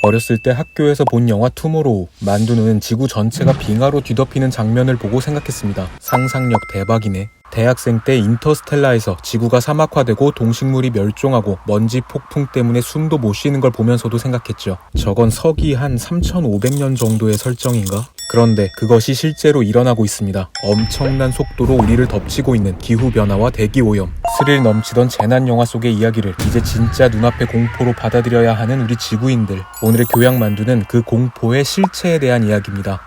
어렸을 때 학교에서 본 영화 투모로우, 만두는 지구 전체가 빙하로 뒤덮이는 장면을 보고 생각했습니다. 상상력 대박이네. 대학생 때 인터스텔라에서 지구가 사막화되고 동식물이 멸종하고 먼지 폭풍 때문에 숨도 못 쉬는 걸 보면서도 생각했죠. 저건 서기 한 3500년 정도의 설정인가? 그런데 그것이 실제로 일어나고 있습니다. 엄청난 속도로 우리를 덮치고 있는 기후변화와 대기오염. 스릴 넘치던 재난 영화 속의 이야기를 이제 진짜 눈앞의 공포로 받아들여야 하는 우리 지구인들. 오늘의 교양만두는 그 공포의 실체에 대한 이야기입니다.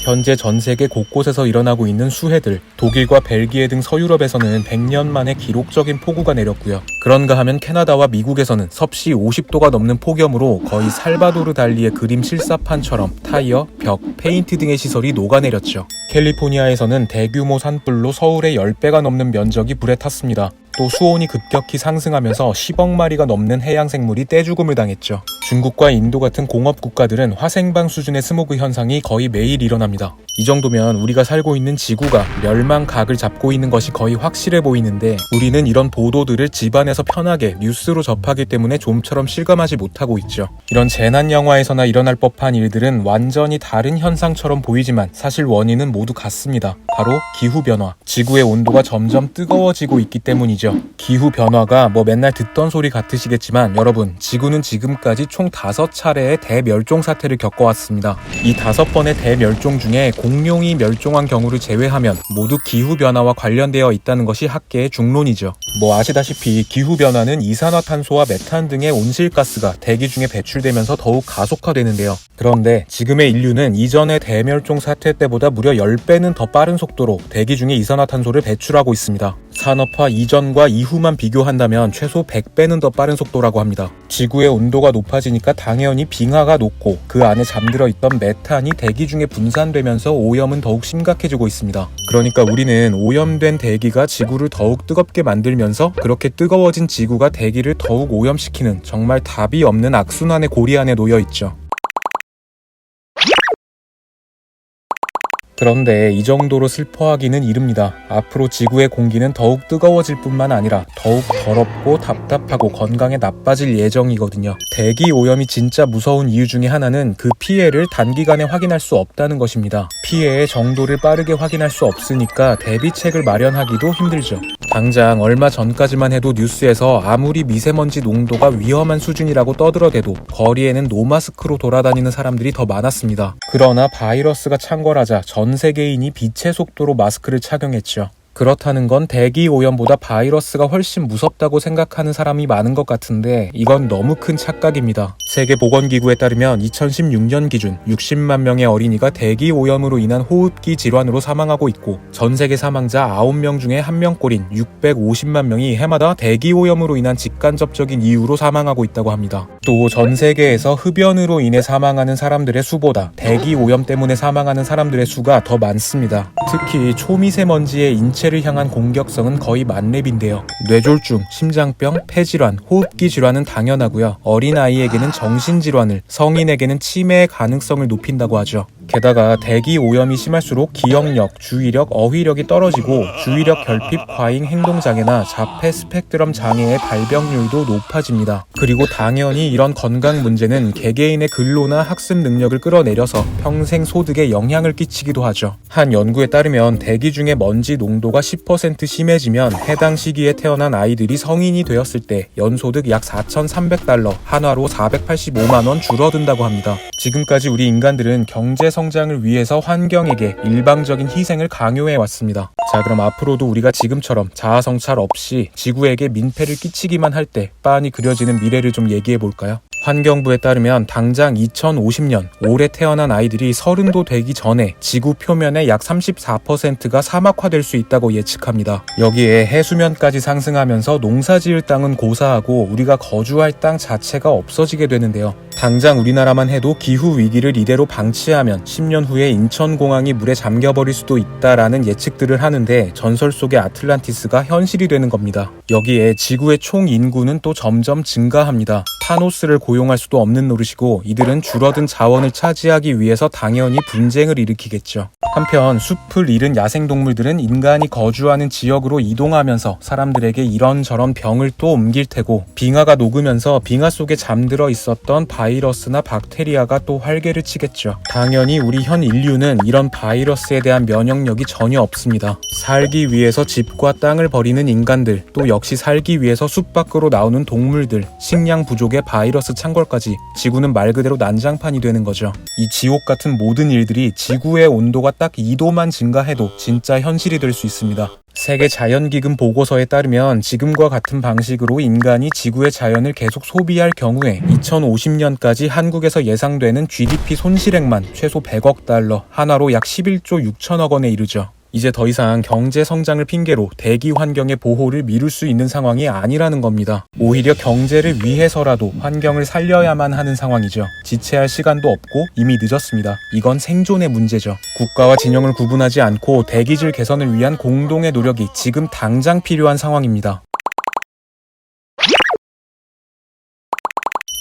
현재 전 세계 곳곳에서 일어나고 있는 수해들, 독일과 벨기에 등 서유럽에서는 100년 만에 기록적인 폭우가 내렸고요. 그런가 하면 캐나다와 미국에서는 섭씨 50도가 넘는 폭염으로 거의 살바도르 달리의 그림 실사판처럼 타이어, 벽, 페인트 등의 시설이 녹아내렸죠. 캘리포니아에서는 대규모 산불로 서울의 10배가 넘는 면적이 불에 탔습니다. 또 수온이 급격히 상승하면서 10억 마리가 넘는 해양생물이 떼죽음을 당했죠. 중국과 인도 같은 공업 국가들은 화생방 수준의 스모그 현상이 거의 매일 일어납니다. 이 정도면 우리가 살고 있는 지구가 멸망각을 잡고 있는 것이 거의 확실해 보이는데 우리는 이런 보도들을 집안에서 편하게 뉴스로 접하기 때문에 좀처럼 실감하지 못하고 있죠. 이런 재난 영화에서나 일어날 법한 일들은 완전히 다른 현상처럼 보이지만 사실 원인은 모두 같습니다. 바로 기후변화. 지구의 온도가 점점 뜨거워지고 있기 때문이죠. 기후변화가 맨날 듣던 소리 같으시겠지만 여러분, 지구는 지금까지 총 5차례의 대멸종 사태를 겪어왔습니다. 이 5번의 대멸종 중에 공룡이 멸종한 경우를 제외하면 모두 기후변화와 관련되어 있다는 것이 학계의 중론이죠. 아시다시피 기후변화는 이산화탄소와 메탄 등의 온실가스가 대기 중에 배출되면서 더욱 가속화되는데요. 그런데 지금의 인류는 이전의 대멸종 사태 때보다 무려 10배는 더 빠른 속도로 대기 중에 이산화탄소를 배출하고 있습니다. 산업화 이전과 이후만 비교한다면 최소 100배는 더 빠른 속도라고 합니다. 지구의 온도가 높아지니까 당연히 빙하가 녹고 그 안에 잠들어 있던 메탄이 대기 중에 분산되면서 오염은 더욱 심각해지고 있습니다. 그러니까 우리는 오염된 대기가 지구를 더욱 뜨겁게 만들면서 그렇게 뜨거워진 지구가 대기를 더욱 오염시키는 정말 답이 없는 악순환의 고리 안에 놓여 있죠. 그런데 이 정도로 슬퍼하기는 이릅니다. 앞으로 지구의 공기는 더욱 뜨거워질 뿐만 아니라 더욱 더럽고 답답하고 건강에 나빠질 예정이거든요. 대기 오염이 진짜 무서운 이유 중에 하나는 그 피해를 단기간에 확인할 수 없다는 것입니다. 피해의 정도를 빠르게 확인할 수 없으니까 대비책을 마련하기도 힘들죠. 당장 얼마 전까지만 해도 뉴스에서 아무리 미세먼지 농도가 위험한 수준이라고 떠들어대도 거리에는 노마스크로 돌아다니는 사람들이 더 많았습니다. 그러나 바이러스가 창궐하자 전 세계인이 빛의 속도로 마스크를 착용했죠. 그렇다는 건 대기 오염보다 바이러스가 훨씬 무섭다고 생각하는 사람이 많은 것 같은데 이건 너무 큰 착각입니다. 세계보건기구에 따르면 2016년 기준 60만 명의 어린이가 대기 오염으로 인한 호흡기 질환으로 사망하고 있고 전 세계 사망자 9명 중에 1명꼴인 650만 명이 해마다 대기 오염으로 인한 직간접적인 이유로 사망하고 있다고 합니다. 또 전 세계에서 흡연으로 인해 사망하는 사람들의 수보다 대기 오염 때문에 사망하는 사람들의 수가 더 많습니다. 특히 초미세먼지의 인체를 향한 공격성은 거의 만렙인데요. 뇌졸중, 심장병, 폐질환, 호흡기 질환은 당연하고요. 어린아이에게는 정신질환을, 성인에게는 치매의 가능성을 높인다고 하죠. 게다가 대기 오염이 심할수록 기억력, 주의력, 어휘력이 떨어지고 주의력 결핍 과잉 행동장애나 자폐 스펙트럼 장애의 발병률도 높아집니다. 그리고 당연히 이런 건강 문제는 개개인의 근로나 학습 능력을 끌어내려서 평생 소득에 영향을 끼치기도 하죠. 한 연구에 따르면 대기 중에 먼지 농도가 10% 심해지면 해당 시기에 태어난 아이들이 성인이 되었을 때 연소득 약 4,300달러, 한화로 485만 원 줄어든다고 합니다. 지금까지 우리 인간들은 경제 성장을 위해서 환경에게 일방적인 희생을 강요해 왔습니다. 자, 그럼 앞으로도 우리가 지금처럼 자아성찰 없이 지구에게 민폐를 끼치기만 할 때 빤히 그려지는 미래를 좀 얘기해 볼까요? 환경부에 따르면 당장 2050년 올해 태어난 아이들이 30도 되기 전에 지구 표면의 약 34%가 사막화될 수 있다고 예측합니다. 여기에 해수면까지 상승하면서 농사지을 땅은 고사하고 우리가 거주할 땅 자체가 없어지게 되는데요. 당장 우리나라만 해도 기후위기를 이대로 방치하면 10년 후에 인천공항이 물에 잠겨버릴 수도 있다라는 예측들을 하는데 전설 속의 아틀란티스가 현실이 되는 겁니다. 여기에 지구의 총 인구는 또 점점 증가합니다. 타노스를 고용할 수도 없는 노릇이고 이들은 줄어든 자원을 차지하기 위해서 당연히 분쟁을 일으키겠죠. 한편 숲을 잃은 야생동물들은 인간이 거주하는 지역으로 이동하면서 사람들에게 이런저런 병을 또 옮길 테고, 빙하가 녹으면서 빙하 속에 잠들어 있었던 바이러스나 박테리아가 또 활개를 치겠죠. 당연히 우리 현 인류는 이런 바이러스에 대한 면역력이 전혀 없습니다. 살기 위해서 집과 땅을 버리는 인간들, 또 역시 살기 위해서 숲 밖으로 나오는 동물들, 식량 부족에 바이러스 창궐까지 지구는 말 그대로 난장판이 되는 거죠. 이 지옥 같은 모든 일들이 지구의 온도가 딱 2도만 증가해도 진짜 현실이 될 수 있습니다. 세계 자연기금 보고서에 따르면 지금과 같은 방식으로 인간이 지구의 자연을 계속 소비할 경우에 2050년까지 한국에서 예상되는 GDP 손실액만 최소 100억 달러, 한화로 약 11조 6천억 원에 이르죠. 이제 더 이상 경제 성장을 핑계로 대기 환경의 보호를 미룰 수 있는 상황이 아니라는 겁니다. 오히려 경제를 위해서라도 환경을 살려야만 하는 상황이죠. 지체할 시간도 없고 이미 늦었습니다. 이건 생존의 문제죠. 국가와 진영을 구분하지 않고 대기질 개선을 위한 공동의 노력이 지금 당장 필요한 상황입니다.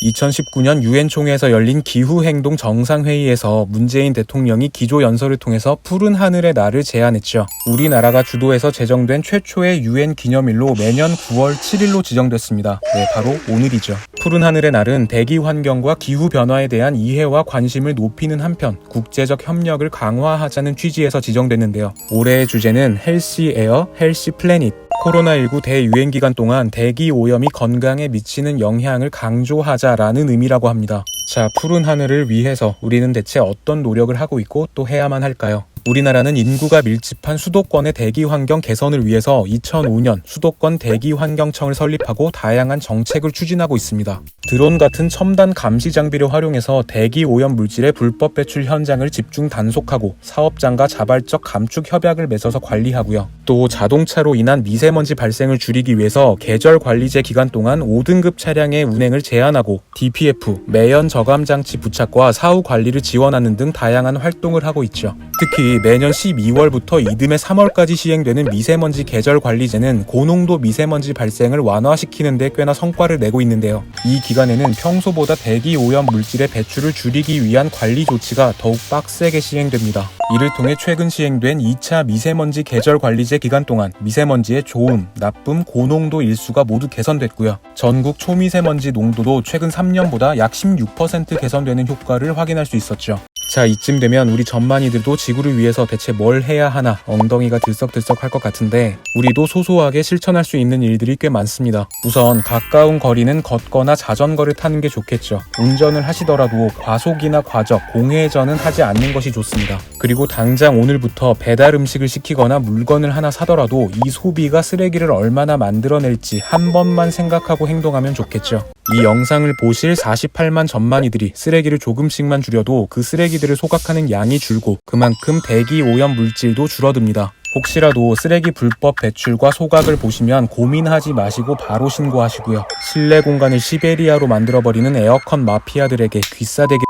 2019년 유엔 총회에서 열린 기후행동 정상회의에서 문재인 대통령이 기조연설을 통해서 푸른 하늘의 날을 제안했죠. 우리나라가 주도해서 제정된 최초의 유엔 기념일로 매년 9월 7일로 지정됐습니다. 네, 바로 오늘이죠. 푸른 하늘의 날은 대기 환경과 기후 변화에 대한 이해와 관심을 높이는 한편 국제적 협력을 강화하자는 취지에서 지정됐는데요. 올해의 주제는 헬시 에어, 헬시 플래닛. 코로나19 대유행 기간 동안 대기 오염이 건강에 미치는 영향을 강조하자라는 의미라고 합니다. 자, 푸른 하늘을 위해서 우리는 대체 어떤 노력을 하고 있고 또 해야만 할까요? 우리나라는 인구가 밀집한 수도권의 대기 환경 개선을 위해서 2005년 수도권 대기환경청을 설립하고 다양한 정책을 추진하고 있습니다. 드론 같은 첨단 감시 장비를 활용해서 대기 오염 물질의 불법 배출 현장을 집중 단속하고 사업장과 자발적 감축 협약을 맺어서 관리하고요. 또 자동차로 인한 미세먼지 발생을 줄이기 위해서 계절 관리제 기간 동안 5등급 차량의 운행을 제한하고 DPF, 매연 저감 장치 부착과 사후 관리를 지원하는 등 다양한 활동을 하고 있죠. 특히 매년 12월부터 이듬해 3월까지 시행되는 미세먼지 계절 관리제는 고농도 미세먼지 발생을 완화시키는 데 꽤나 성과를 내고 있는데요. 이 기간에는 평소보다 대기 오염 물질의 배출을 줄이기 위한 관리 조치가 더욱 빡세게 시행됩니다. 이를 통해 최근 시행된 2차 미세먼지 계절 관리제 기간 동안 미세먼지의 좋음, 나쁨, 고농도 일수가 모두 개선됐고요. 전국 초미세먼지 농도도 최근 3년보다 약 16% 개선되는 효과를 확인할 수 있었죠. 자, 이쯤 되면 우리 전만이들도 지구를 위해서 대체 뭘 해야 하나 엉덩이가 들썩들썩 할 것 같은데, 우리도 소소하게 실천할 수 있는 일들이 꽤 많습니다. 우선 가까운 거리는 걷거나 자전거를 타는 게 좋겠죠. 운전을 하시더라도 과속이나 과적, 공회전은 하지 않는 것이 좋습니다. 그리고 당장 오늘부터 배달 음식을 시키거나 물건을 하나 사더라도 이 소비가 쓰레기를 얼마나 만들어낼지 한 번만 생각하고 행동하면 좋겠죠. 이 영상을 보실 48만 전만이들이 쓰레기를 조금씩만 줄여도 그 쓰레기들을 소각하는 양이 줄고 그만큼 대기 오염 물질도 줄어듭니다. 혹시라도 쓰레기 불법 배출과 소각을 보시면 고민하지 마시고 바로 신고하시고요. 실내 공간을 시베리아로 만들어버리는 에어컨 마피아들에게 귀싸대기.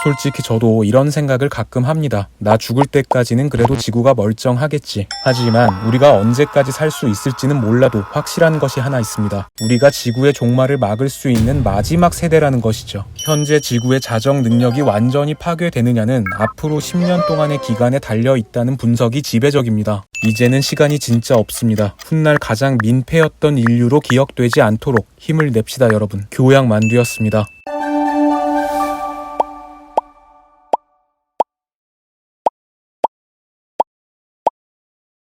솔직히 저도 이런 생각을 가끔 합니다. 나 죽을 때까지는 그래도 지구가 멀쩡하겠지. 하지만 우리가 언제까지 살 수 있을지는 몰라도 확실한 것이 하나 있습니다. 우리가 지구의 종말을 막을 수 있는 마지막 세대라는 것이죠. 현재 지구의 자정 능력이 완전히 파괴되느냐는 앞으로 10년 동안의 기간에 달려있다는 분석이 지배적입니다. 이제는 시간이 진짜 없습니다. 훗날 가장 민폐였던 인류로 기억되지 않도록 힘을 냅시다, 여러분. 교양만두였습니다.